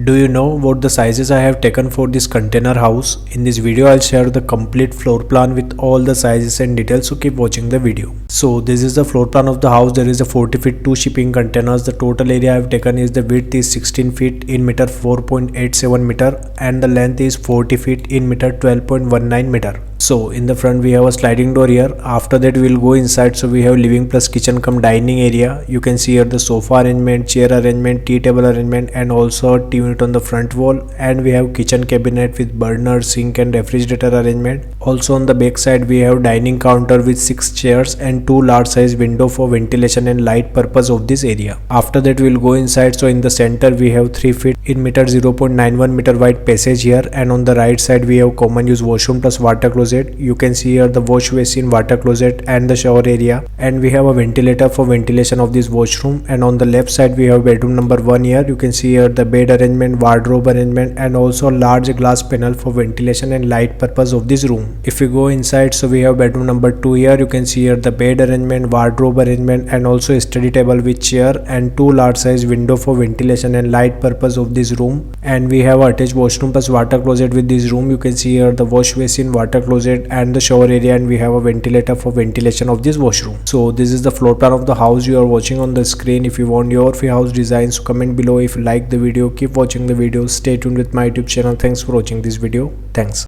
Do you know what the sizes I have taken for this container house? In this video I'll share the complete floor plan with all the sizes and details, so keep watching the video. So this is the floor plan of the house. There is a 40 feet 2 shipping containers. The total area I have taken is the width is 16 feet in meter 4.87 meter and the length is 40 feet in meter 12.19 meter. So in the front we have a sliding door here. After that we will go inside. So we have living plus kitchen cum dining area. You can see here the sofa arrangement, chair arrangement, tea table arrangement and also a TV unit on the front wall, and we have kitchen cabinet with burner, sink and refrigerator arrangement. Also on the back side we have dining counter with 6 chairs and 2 large size window for ventilation and light purpose of this area. After that we will go inside. So in the center we have 3 feet in meter 0.91 meter wide passage here, and on the right side we have common use washroom plus water closet. You can see here the wash basin, water closet and the shower area, and we have a ventilator for ventilation of this washroom. And on the left side we have bedroom number 1 here. You can see here the bed arrangement, wardrobe arrangement and also large glass panel for ventilation and light purpose of this room. If we go inside, so we have bedroom number 2 here. You can see here the bed arrangement, wardrobe arrangement and also a study table with chair and 2 large size window for ventilation and light purpose of this room. And we have a attached washroom plus water closet with this room. You can see here the wash basin, water closet and the shower area, and we have a ventilator for ventilation of this washroom. So this is the floor plan of the house you are watching on the screen. If you want your free house designs, so comment below. If you like the video, keep watching the video. Stay tuned with my YouTube channel. Thanks for watching this video. Thanks.